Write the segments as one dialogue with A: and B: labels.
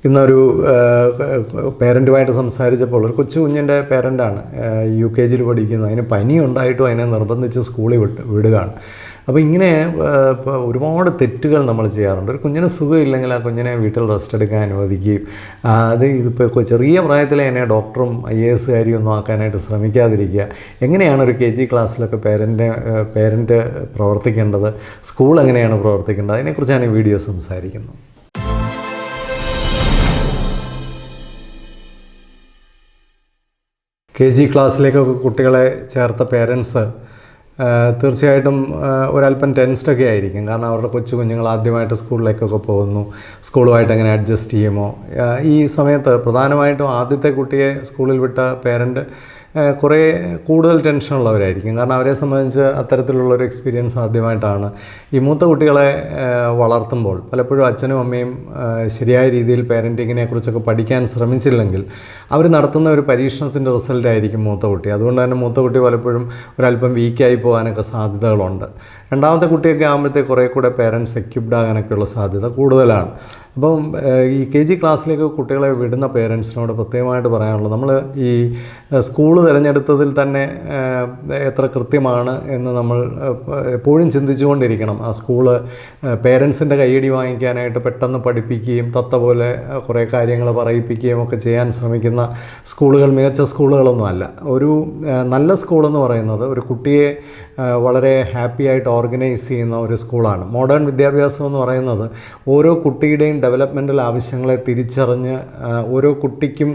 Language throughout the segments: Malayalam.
A: ഇന്നൊരു പേരൻറ്റുമായിട്ട് സംസാരിച്ചപ്പോൾ ഒരു കൊച്ചു കുഞ്ഞിൻ്റെ പേരൻ്റാണ്, UKG പഠിക്കുന്നത്. അതിന് പനി ഉണ്ടായിട്ടും അതിനെ നിർബന്ധിച്ച് സ്കൂളിൽ വിടുകയാണ്. അപ്പോൾ ഇങ്ങനെ ഒരുപാട് തെറ്റുകൾ നമ്മൾ ചെയ്യാറുണ്ട്. ഒരു കുഞ്ഞിന് സുഖമില്ലെങ്കിൽ ആ കുഞ്ഞിനെ വീട്ടിൽ റെസ്റ്റ് എടുക്കാൻ അനുവദിക്കുകയും ഇതിപ്പോൾ ചെറിയ പ്രായത്തിൽ തന്നെ ഡോക്ടറും IAS ഒന്നും ആക്കാനായിട്ട് ശ്രമിക്കാതിരിക്കുക. എങ്ങനെയാണ് ഒരു KG ക്ലാസ്സിലൊക്കെ പേരൻറ്റ് പ്രവർത്തിക്കേണ്ടത്, സ്കൂൾ എങ്ങനെയാണ് പ്രവർത്തിക്കേണ്ടത്, അതിനെക്കുറിച്ചാണ് ഈ വീഡിയോ സംസാരിക്കുന്നത്. KG ക്ലാസ്സിലേക്കൊക്കെ കുട്ടികളെ ചേർത്ത പേരൻസ് തീർച്ചയായിട്ടും ഒരല്പം ടെൻസ്ഡൊക്കെ ആയിരിക്കും. കാരണം അവരുടെ കുഞ്ഞുങ്ങൾ ആദ്യമായിട്ട് സ്കൂളിലേക്കൊക്കെ പോകുന്നു, സ്കൂളുമായിട്ട് എങ്ങനെ അഡ്ജസ്റ്റ് ചെയ്യുമോ. ഈ സമയത്ത് പ്രധാനമായിട്ടും ആദ്യത്തെ കുട്ടിയെ സ്കൂളിൽ വിട്ട പേരൻറ്റ് കുറേ കൂടുതൽ ടെൻഷനുള്ളവരായിരിക്കും. കാരണം അവരെ സംബന്ധിച്ച് അത്തരത്തിലുള്ളൊരു എക്സ്പീരിയൻസ് ആദ്യമായിട്ടാണ്. ഈ മൂത്ത കുട്ടികളെ വളർത്തുമ്പോൾ പലപ്പോഴും അച്ഛനും അമ്മയും ശരിയായ രീതിയിൽ പേരൻറ്റിങ്ങിനെക്കുറിച്ചൊക്കെ പഠിക്കാൻ ശ്രമിച്ചില്ലെങ്കിൽ അവർ നടത്തുന്ന ഒരു പരീക്ഷണത്തിൻ്റെ റിസൾട്ടായിരിക്കും മൂത്ത കുട്ടി. അതുകൊണ്ട് തന്നെ മൂത്ത കുട്ടി പലപ്പോഴും ഒരല്പം വീക്കായി പോകാനൊക്കെ സാധ്യതകളുണ്ട്. രണ്ടാമത്തെ കുട്ടിയൊക്കെ ആകുമ്പോഴത്തേക്ക് കുറേ കൂടെ പേരൻറ്റ്സ് എക്യുപ്ഡ് ആകാനൊക്കെയുള്ള സാധ്യത കൂടുതലാണ്. അപ്പം ഈ KG ക്ലാസ്സിലേക്ക് കുട്ടികളെ വിടുന്ന പേരൻസിനോട് പ്രത്യേകമായിട്ട് പറയാനുള്ളത്, നമ്മൾ ഈ സ്കൂള് തിരഞ്ഞെടുത്തതിൽ തന്നെ എത്ര കൃത്യമാണ് എന്ന് നമ്മൾ എപ്പോഴും ചിന്തിച്ചുകൊണ്ടിരിക്കണം. ആ സ്കൂള് പേരൻസിൻ്റെ കയ്യടി വാങ്ങിക്കാനായിട്ട് പെട്ടെന്ന് പഠിപ്പിക്കുകയും തത്ത പോലെ കുറേ കാര്യങ്ങൾ പറയിപ്പിക്കുകയും ഒക്കെ ചെയ്യാൻ ശ്രമിക്കുന്ന സ്കൂളുകൾ മികച്ച സ്കൂളുകളൊന്നും അല്ല. ഒരു നല്ല സ്കൂളെന്ന് പറയുന്നത് ഒരു കുട്ടിയെ വളരെ ഹാപ്പി ആയിട്ട് ഓർഗനൈസ് ചെയ്യുന്ന ഒരു സ്കൂളാണ്. മോഡേൺ വിദ്യാഭ്യാസം എന്ന് പറയുന്നത് ഓരോ കുട്ടിയുടെയും ഡെവലപ്മെൻ്റൽ ആവശ്യങ്ങളെ തിരിച്ചറിഞ്ഞ് ഓരോ കുട്ടിക്കും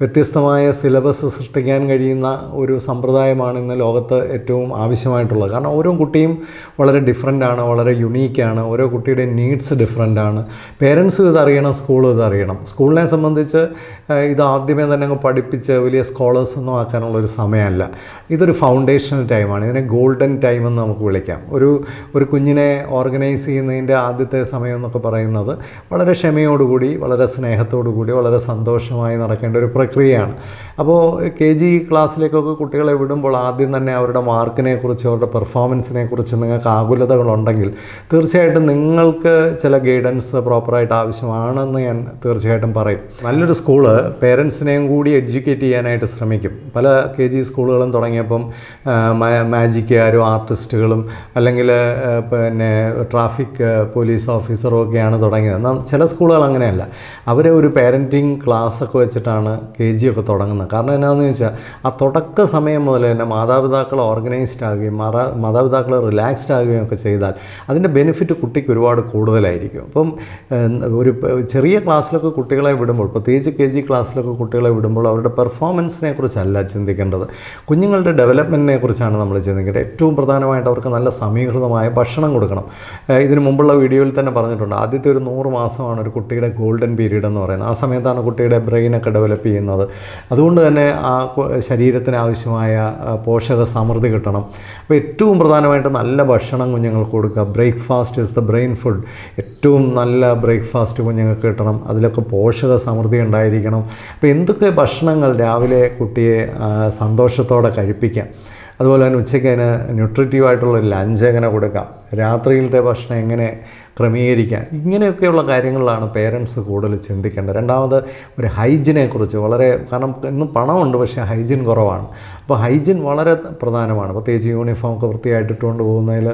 A: വ്യത്യസ്തമായ സിലബസ് സൃഷ്ടിക്കാൻ കഴിയുന്ന ഒരു സമ്പ്രദായമാണ് ഇന്ന് ലോകത്ത് ഏറ്റവും ആവശ്യമായിട്ടുള്ളത്. കാരണം ഓരോ കുട്ടിയും വളരെ ഡിഫറൻ്റാണ്, വളരെ യുണീക്കാണ്, ഓരോ കുട്ടിയുടെ നീഡ്സ് ഡിഫറൻ്റാണ്. പേരൻസും ഇതറിയണം, സ്കൂളും ഇതറിയണം. സ്കൂളിനെ സംബന്ധിച്ച് ഇത് ആദ്യമേ തന്നെ അങ്ങ് പഠിപ്പിച്ച് വലിയ സ്കോളേഴ്സ് ഒന്നും ആക്കാനുള്ളൊരു സമയമല്ല. ഇതൊരു ഫൗണ്ടേഷണൽ ടൈമാണ്. ഇതിനെ ഗോൾഡൻ ടൈം എന്ന് നമുക്ക് വിളിക്കാം. ഒരു കുഞ്ഞിനെ ഓർഗനൈസ് ചെയ്യുന്നതിൻ്റെ ആദ്യത്തെ സമയം എന്നൊക്കെ പറയുന്നത് വളരെ ക്ഷമയോടുകൂടി, വളരെ സ്നേഹത്തോടു കൂടി, വളരെ സന്തോഷമായി നടക്കേണ്ട ഒരു പ്രക്രിയയാണ്. അപ്പോൾ KG ക്ലാസ്സിലേക്കൊക്കെ കുട്ടികളെ വിടുമ്പോൾ ആദ്യം തന്നെ അവരുടെ മാർക്കിനെ കുറിച്ച്, അവരുടെ പെർഫോമൻസിനെ കുറിച്ച് നിങ്ങൾക്ക് ആകുലതകളുണ്ടെങ്കിൽ തീർച്ചയായിട്ടും നിങ്ങൾക്ക് ചില ഗൈഡൻസ് പ്രോപ്പറായിട്ട് ആവശ്യമാണെന്ന് ഞാൻ തീർച്ചയായിട്ടും പറയും. നല്ലൊരു സ്കൂള് പേരൻസിനെയും കൂടി എഡ്യൂക്കേറ്റ് ചെയ്യാനായിട്ട് ശ്രമിക്കും. പല KG സ്കൂളുകളും തുടങ്ങിയപ്പം മാജിക്കുകാരും ആർട്ടിസ്റ്റുകളും അല്ലെങ്കിൽ പിന്നെ ട്രാഫിക് പോലീസ് ഓഫീസറും ഒക്കെയാണ് തുടങ്ങിയത്. എന്നാൽ ചില സ്കൂളുകൾ അങ്ങനെയല്ല. അവരെ ഒരു പേരൻറ്റിങ് ക്ലാസ്സൊക്കെ വെച്ചിട്ടാണ് KG ഒക്കെ തുടങ്ങുന്നത്. കാരണം എന്നാന്ന് ചോദിച്ചാൽ ആ തുടക്ക സമയം മുതൽ തന്നെ മാതാപിതാക്കൾ ഓർഗനൈസ്ഡ് ആകുകയും മാതാപിതാക്കൾ റിലാക്സ്ഡ് ആകുകയും ഒക്കെ ചെയ്താൽ അതിൻ്റെ ബെനിഫിറ്റ് കുട്ടിക്ക് ഒരുപാട് കൂടുതലായിരിക്കും. അപ്പം ഒരു ചെറിയ ക്ലാസ്സിലൊക്കെ കുട്ടികളെ വിടുമ്പോൾ, പ്രത്യേകിച്ച് KG ക്ലാസ്സിലൊക്കെ കുട്ടികളെ വിടുമ്പോൾ അവരുടെ പെർഫോമൻസിനെ കുറിച്ചല്ല ചിന്തിക്കേണ്ടത്, കുഞ്ഞുങ്ങളുടെ ഡെവലപ്മെൻറ്റിനെ കുറിച്ചാണ് നമ്മൾ ചിന്തിക്കേണ്ടത്. ഏറ്റവും പ്രധാനമായിട്ട് അവർക്ക് നല്ല സമീകൃതമായ ഭക്ഷണം കൊടുക്കണം. ഇതിന് മുമ്പുള്ള വീഡിയോയിൽ തന്നെ പറഞ്ഞിട്ടുണ്ട്, ആദ്യത്തെ ഒരു 100 മാസമാണ് ഒരു കുട്ടിയുടെ ഗോൾഡൻ പീരീഡ് എന്ന് പറയുന്നത്. ആ സമയത്താണ് കുട്ടിയുടെ ബ്രെയിനൊക്കെ ഡെവലപ്പ് ചെയ്യുന്നത്. അതുകൊണ്ട് തന്നെ ആ ശരീരത്തിന് ആവശ്യമായ പോഷക സമൃദ്ധി കിട്ടണം. അപ്പോൾ ഏറ്റവും പ്രധാനമായിട്ട് നല്ല ഭക്ഷണം കുഞ്ഞുങ്ങൾക്ക് കൊടുക്കുക. Breakfast is the brain food. ഏറ്റവും നല്ല ബ്രേക്ക്ഫാസ്റ്റ് കുഞ്ഞുങ്ങൾക്ക് കിട്ടണം. അതിലൊക്കെ പോഷക സമൃദ്ധി ഉണ്ടായിരിക്കണം. അപ്പോൾ എന്തൊക്കെ ഭക്ഷണങ്ങൾ രാവിലെ കുട്ടിയെ സന്തോഷത്തോടെ കഴിപ്പിക്കാം, അതുപോലെ തന്നെ ഉച്ചയ്ക്ക് അതിന് ന്യൂട്രിറ്റീവായിട്ടുള്ളൊരു ലഞ്ച് എങ്ങനെ കൊടുക്കാം, രാത്രിയിലത്തെ ഭക്ഷണം എങ്ങനെ ക്രമീകരിക്കാം, ഇങ്ങനെയൊക്കെയുള്ള കാര്യങ്ങളിലാണ് പേരൻസ് കൂടുതൽ ചിന്തിക്കേണ്ടത്. രണ്ടാമത് ഒരു ഹൈജീനെക്കുറിച്ച് കാരണം ഇന്ന് പണമുണ്ട്, പക്ഷേ ഹൈജീൻ കുറവാണ്. അപ്പോൾ ഹൈജീൻ വളരെ പ്രധാനമാണ്. പ്രത്യേകിച്ച് യൂണിഫോം ഒക്കെ വൃത്തിയായിട്ട് ഇട്ടുകൊണ്ട് പോകുന്നതിൽ,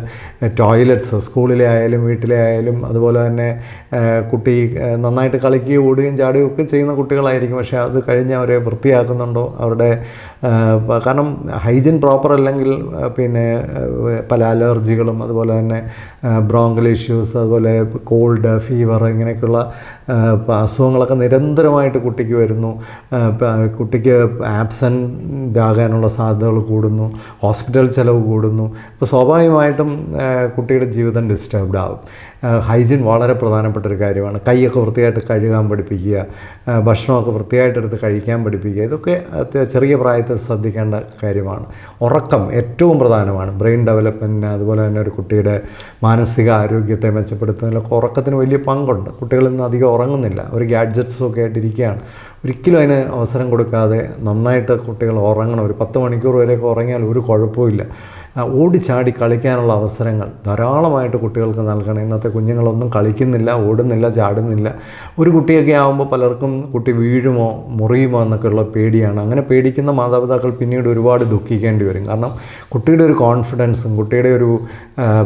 A: ടോയ്ലറ്റ്സ് സ്കൂളിലെ ആയാലും വീട്ടിലെ ആയാലും, അതുപോലെ തന്നെ കുട്ടി നന്നായിട്ട് കളിക്കുകയും ഓടുകയും ചാടുകയും ഒക്കെ ചെയ്യുന്ന കുട്ടികളായിരിക്കും. പക്ഷേ അത് കഴിഞ്ഞ് അവരെ വൃത്തിയാക്കുന്നുണ്ടോ, അവരുടെ കാരണം ഹൈജീൻ പ്രോപ്പർ അല്ലെങ്കിൽ പിന്നെ പല അലർജികളും, അതുപോലെ തന്നെ ബ്രോങ്കൽ ഇഷ്യൂസ്, അതുപോലെ കോൾഡ്, ഫീവർ, ഇങ്ങനെയൊക്കെയുള്ള അസുഖങ്ങളൊക്കെ നിരന്തരമായിട്ട് കുട്ടിക്ക് വരുന്നു. കുട്ടിക്ക് ആബ്സെൻ്റ് ആകാനുള്ള സാധ്യതകൾ കൂടുന്നു, ഹോസ്പിറ്റൽ ചിലവ് കൂടുന്നു. അപ്പോൾ സ്വാഭാവികമായിട്ടും കുട്ടിയുടെ ജീവിതം ഡിസ്റ്റർബ്ഡ് ആകും. ഹൈജീൻ വളരെ പ്രധാനപ്പെട്ട ഒരു കാര്യമാണ്. കൈയൊക്കെ വൃത്തിയായിട്ട് കഴുകാൻ പഠിപ്പിക്കുക, ഭക്ഷണമൊക്കെ വൃത്തിയായിട്ടെടുത്ത് കഴിക്കാൻ പഠിപ്പിക്കുക. ഇതൊക്കെ ചെറിയ പ്രായത്തിൽ ശ്രദ്ധിക്കേണ്ട കാര്യമാണ്. ഉറക്കം ഏറ്റവും പ്രധാനമാണ് ബ്രെയിൻ ഡെവലപ്മെൻറ്റിന്. അതുപോലെ തന്നെ ഒരു കുട്ടിയുടെ മാനസിക ആരോഗ്യത്തെ മെച്ചപ്പെടുത്തുന്നതിലൊക്കെ ഉറക്കത്തിന് വലിയ പങ്കുണ്ട്. കുട്ടികൾ ഇന്ന് അധികം ഉറങ്ങുന്നില്ല, ഒരു ഗാഡ്ജറ്റ്സും ഒക്കെ ആയിട്ടിരിക്കുകയാണ്. ഒരിക്കലും അതിന് അവസരം കൊടുക്കാതെ നന്നായിട്ട് കുട്ടികൾ ഉറങ്ങണം. ഒരു 10 മണിക്കൂർ വരെയൊക്കെ ഉറങ്ങിയാൽ ഒരു കുഴപ്പമില്ല. ഓടിച്ചാടി കളിക്കാനുള്ള അവസരങ്ങൾ ധാരാളമായിട്ട് കുട്ടികൾക്ക് നൽകണം. ഇന്നത്തെ കുഞ്ഞുങ്ങളൊന്നും കളിക്കുന്നില്ല, ഓടുന്നില്ല, ചാടുന്നില്ല. ഒരു കുട്ടിയൊക്കെ ആകുമ്പോൾ പലർക്കും കുട്ടി വീഴുമോ മുറിയുമോ എന്നൊക്കെയുള്ള പേടിയാണ്. അങ്ങനെ പേടിക്കുന്ന മാതാപിതാക്കൾ പിന്നീട് ഒരുപാട് ദുഃഖിക്കേണ്ടി വരും. കാരണം കുട്ടിയുടെ ഒരു കോൺഫിഡൻസും കുട്ടിയുടെ ഒരു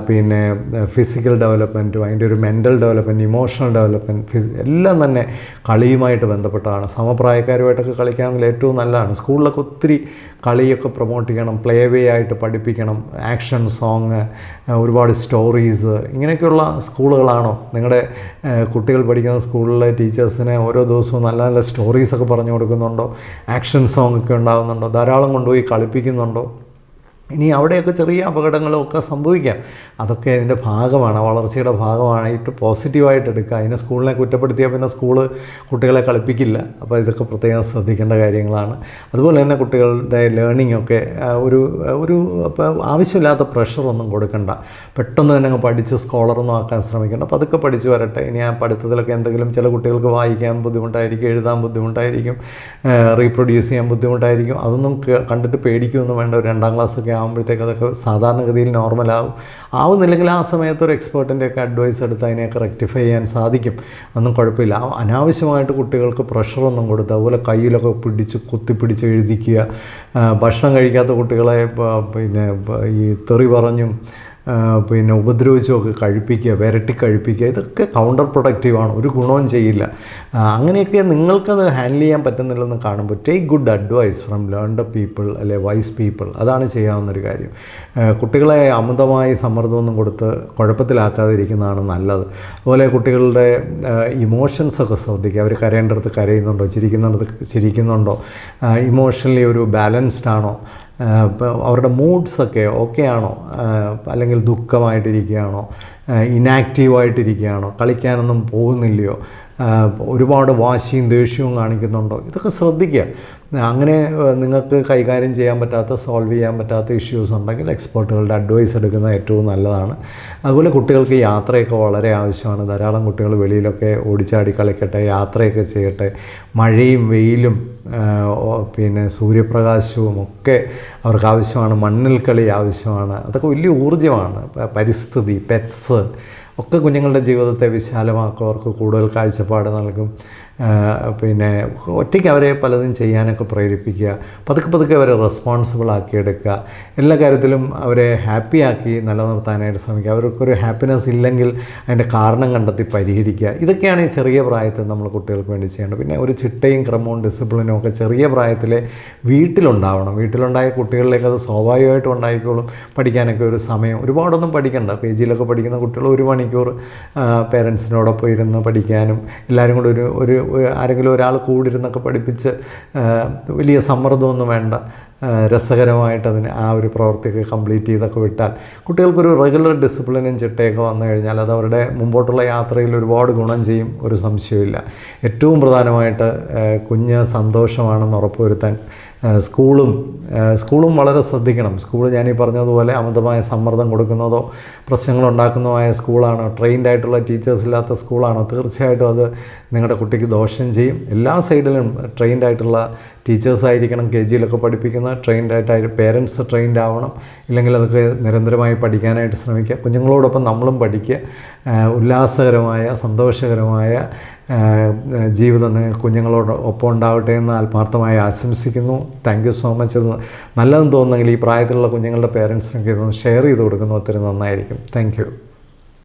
A: പിന്നെ ഫിസിക്കൽ ഡെവലപ്മെൻറ്റും അതിൻ്റെ ഒരു മെൻ്റൽ ഡെവലപ്മെൻറ്റ്, ഇമോഷണൽ ഡെവലപ്മെൻറ്റ് എല്ലാം തന്നെ കളിയുമായിട്ട് ബന്ധപ്പെട്ടാണ്. സമപ്രായക്കാരുമായിട്ടൊക്കെ കളിക്കാമെങ്കിൽ ഏറ്റവും നല്ലതാണ്. സ്കൂളിലൊക്കെ ഒത്തിരി കളിയൊക്കെ പ്രൊമോട്ട് ചെയ്യണം, പ്ലേ വേ ആയിട്ട് പഠിപ്പിക്കണം, ആക്ഷൻ സോങ്, ഒരുപാട് സ്റ്റോറീസ്, ഇങ്ങനെയൊക്കെയുള്ള സ്കൂളുകളാണോ നിങ്ങളുടെ കുട്ടികൾ പഠിക്കുന്ന സ്കൂളിലെ ടീച്ചേഴ്സിന് ഓരോ ദിവസവും നല്ല നല്ല സ്റ്റോറീസൊക്കെ പറഞ്ഞു കൊടുക്കുന്നുണ്ടോ? ആക്ഷൻ സോങ് ഒക്കെ ഉണ്ടാകുന്നുണ്ടോ? ധാരാളം കൊണ്ടുപോയി കളിപ്പിക്കുന്നുണ്ടോ? ഇനി അവിടെയൊക്കെ ചെറിയ അപകടങ്ങളും ഒക്കെ സംഭവിക്കാം. അതൊക്കെ അതിൻ്റെ ഭാഗമാണ്, വളർച്ചയുടെ ഭാഗമായിട്ട് പോസിറ്റീവായിട്ട് എടുക്കുക. അതിനെ സ്കൂളിനെ കുറ്റപ്പെടുത്തിയാൽ പിന്നെ സ്കൂള് കുട്ടികളെ കളിപ്പിക്കില്ല. അപ്പോൾ ഇതൊക്കെ പ്രത്യേകം ശ്രദ്ധിക്കേണ്ട കാര്യങ്ങളാണ്. അതുപോലെ തന്നെ കുട്ടികളുടെ ലേണിംഗ് ഒക്കെ ഒരു ആവശ്യമില്ലാത്ത പ്രഷറൊന്നും കൊടുക്കണ്ട. പെട്ടെന്ന് തന്നെ അങ്ങ് പഠിച്ച് സ്കോളറൊന്നും ആക്കാൻ ശ്രമിക്കേണ്ട. അപ്പോൾ അതൊക്കെ പഠിച്ച് വരട്ടെ. ഇനി ആ പഠിത്തത്തിലൊക്കെ എന്തെങ്കിലും ചില കുട്ടികൾക്ക് വായിക്കാൻ ബുദ്ധിമുട്ടായിരിക്കും, എഴുതാൻ ബുദ്ധിമുട്ടായിരിക്കും, റീപ്രൊഡ്യൂസ് ചെയ്യാൻ ബുദ്ധിമുട്ടായിരിക്കും. അതൊന്നും കണ്ടിട്ട് പേടിക്കുകയൊന്നും വേണ്ട. ഒരു 2ാം ക്ലാസ്സൊക്കെ ആകുമ്പോഴത്തേക്ക് അതൊക്കെ സാധാരണഗതിയിൽ ആവുന്നില്ലെങ്കിൽ ആ സമയത്ത് ഒരു എക്സ്പേർട്ടിൻ്റെയൊക്കെ അഡ്വൈസ് എടുത്ത് അതിനെയൊക്കെ റെക്ടിഫൈ ചെയ്യാൻ സാധിക്കും. ഒന്നും കുഴപ്പമില്ല. അനാവശ്യമായിട്ട് കുട്ടികൾക്ക് പ്രഷറൊന്നും കൊടുത്ത് അതുപോലെ കയ്യിലൊക്കെ കുത്തിപ്പിടിച്ച് എഴുതിക്കുക. ഭക്ഷണം കഴിക്കാത്ത കുട്ടികളെ പിന്നെ ഈ തെറി പറഞ്ഞും പിന്നെ ഉപദ്രവിച്ചുമൊക്കെ കഴിപ്പിക്കുക, വിരട്ടി കഴിപ്പിക്കുക, ഇതൊക്കെ കൗണ്ടർ പ്രൊഡക്റ്റീവാണ്. ഒരു ഗുണവും ചെയ്യില്ല. അങ്ങനെയൊക്കെ നിങ്ങൾക്കത് ഹാൻഡിൽ ചെയ്യാൻ പറ്റുന്നില്ലെന്ന് കാണുമ്പോൾ take good advice from learned people, അല്ലെ വൈസ് പീപ്പിൾ. അതാണ് ചെയ്യാവുന്നൊരു കാര്യം. കുട്ടികളെ അമിതമായി സമ്മർദ്ദമൊന്നും കൊടുത്ത് കുഴപ്പത്തിലാക്കാതിരിക്കുന്നതാണ് നല്ലത്. അതുപോലെ കുട്ടികളുടെ ഇമോഷൻസൊക്കെ ശ്രദ്ധിക്കുക. അവർ കരയേണ്ടടുത്ത് കരയുന്നുണ്ടോ, ചിരിക്കുന്നുണ്ടോ, ഇമോഷണലി ഒരു ബാലൻസ്ഡ് ആണോ, അവരുടെ മൂഡ്സൊക്കെ ഓക്കെ ആണോ, അല്ലെങ്കിൽ ദുഃഖമായിട്ടിരിക്കുകയാണോ, ഇനാക്റ്റീവായിട്ടിരിക്കുകയാണോ, കളിക്കാനൊന്നും പോകുന്നില്ലയോ, ഒരുപാട് വാശിയും ദേഷ്യവും കാണിക്കുന്നുണ്ടോ, ഇതൊക്കെ ശ്രദ്ധിക്കുക. അങ്ങനെ നിങ്ങൾക്ക് കൈകാര്യം ചെയ്യാൻ പറ്റാത്ത, സോൾവ് ചെയ്യാൻ പറ്റാത്ത ഇഷ്യൂസ് ഉണ്ടെങ്കിൽ എക്സ്പേർട്ടുകളുടെ അഡ്വൈസ് എടുക്കുന്നത് ഏറ്റവും നല്ലതാണ്. അതുപോലെ കുട്ടികൾക്ക് യാത്രയൊക്കെ വളരെ ആവശ്യമാണ്. ധാരാളം കുട്ടികൾ വെളിയിലൊക്കെ ഓടിച്ചാടി കളിക്കട്ടെ, യാത്രയൊക്കെ ചെയ്യട്ടെ. മഴയും വെയിലും പിന്നെ സൂര്യപ്രകാശവും ഒക്കെ അവർക്ക് ആവശ്യമാണ്. മണ്ണിൽ കളി ആവശ്യമാണ്. അതൊക്കെ വലിയ ഊർജ്ജമാണ്. പരിസ്ഥിതി, പെറ്റ്സ് ഒക്കെ കുഞ്ഞുങ്ങളുടെ ജീവിതത്തെ വിശാലമാക്കും, അവർക്ക് കൂടുതൽ കാഴ്ചപ്പാട് നൽകും. പിന്നെ ഒറ്റയ്ക്ക് അവരെ പലതും ചെയ്യാനൊക്കെ പ്രേരിപ്പിക്കുക. പതുക്കെ അവരെ റെസ്പോൺസിബിൾ ആക്കിയെടുക്കുക. എല്ലാ കാര്യത്തിലും അവരെ ഹാപ്പിയാക്കി നിലനിർത്താനായിട്ട് ശ്രമിക്കുക. അവർക്കൊരു ഹാപ്പിനെസ് ഇല്ലെങ്കിൽ അതിൻ്റെ കാരണം കണ്ടെത്തി പരിഹരിക്കുക. ഇതൊക്കെയാണ് ഈ ചെറിയ പ്രായത്തിൽ നമ്മൾ കുട്ടികൾക്ക് വേണ്ടി ചെയ്യേണ്ടത്. പിന്നെ ഒരു ചിട്ടയും ക്രമവും ഡിസിപ്ലിനും ഒക്കെ ചെറിയ പ്രായത്തിലെ വീട്ടിലുണ്ടാവണം. വീട്ടിലുണ്ടായ കുട്ടികളിലേക്ക് അത് സ്വാഭാവികമായിട്ടും ഉണ്ടായിക്കോളും. പഠിക്കാനൊക്കെ ഒരു സമയം, ഒരുപാടൊന്നും പഠിക്കണ്ട. KG പഠിക്കുന്ന കുട്ടികൾ 1 മണിക്കൂർ പേരൻസിനോടൊപ്പം ഇരുന്ന് പഠിക്കാനും, എല്ലാവരും കൂടെ ഒരു ആരെങ്കിലും ഒരാൾ കൂടിരുന്നൊക്കെ പഠിപ്പിച്ച് വലിയ സമ്മർദ്ദമൊന്നും വേണ്ട. രസകരമായിട്ട് ആ ഒരു പ്രവൃത്തിയൊക്കെ കംപ്ലീറ്റ് ചെയ്തൊക്കെ വിട്ടാൽ കുട്ടികൾക്കൊരു റെഗുലർ ഡിസിപ്ലിനും ചിട്ടയൊക്കെ വന്നു കഴിഞ്ഞാൽ അത് അവരുടെ മുമ്പോട്ടുള്ള യാത്രയിൽ ഒരുപാട് ഗുണം ചെയ്യും, ഒരു സംശയമില്ല. ഏറ്റവും പ്രധാനമായിട്ട് കുഞ്ഞ് സന്തോഷമാണെന്ന് ഉറപ്പുവരുത്താൻ സ്കൂളും വളരെ ശ്രദ്ധിക്കണം. ഞാനീ പറഞ്ഞതുപോലെ അമിതമായ സമ്മർദ്ദം കൊടുക്കുന്നതോ പ്രശ്നങ്ങളുണ്ടാക്കുന്നതോ സ്കൂളാണോ, ട്രെയിൻഡ് ആയിട്ടുള്ള ടീച്ചേഴ്സ് ഇല്ലാത്ത സ്കൂളാണോ, തീർച്ചയായിട്ടും അത് നിങ്ങളുടെ കുട്ടിക്ക് ദോഷം ചെയ്യും. എല്ലാ സൈഡിലും ട്രെയിൻഡ് ആയിട്ടുള്ള ടീച്ചേഴ്സായിരിക്കണം KG പഠിപ്പിക്കുന്നത്. ട്രെയിൻഡായിട്ട് പേരൻസ് ട്രെയിൻഡ് ആവണം. ഇല്ലെങ്കിൽ അതൊക്കെ നിരന്തരമായി പഠിക്കാനായിട്ട് ശ്രമിക്കുക. കുഞ്ഞുങ്ങളോടൊപ്പം നമ്മളും പഠിക്കുക. ഉല്ലാസകരമായ, സന്തോഷകരമായ ജീവിതം കുഞ്ഞുങ്ങളോട് ഒപ്പം ഉണ്ടാവട്ടെ എന്ന് ആത്മാർത്ഥമായി ആശംസിക്കുന്നു. Thank you so much. നല്ലതെന്ന് തോന്നുന്നെങ്കിൽ ഈ പ്രായത്തിലുള്ള കുഞ്ഞുങ്ങളുടെ പേരൻസിനൊക്കെ ഇതൊന്ന് ഷെയർ ചെയ്ത് കൊടുക്കുന്നത് ഒത്തിരി നന്നായിരിക്കും. Thank you.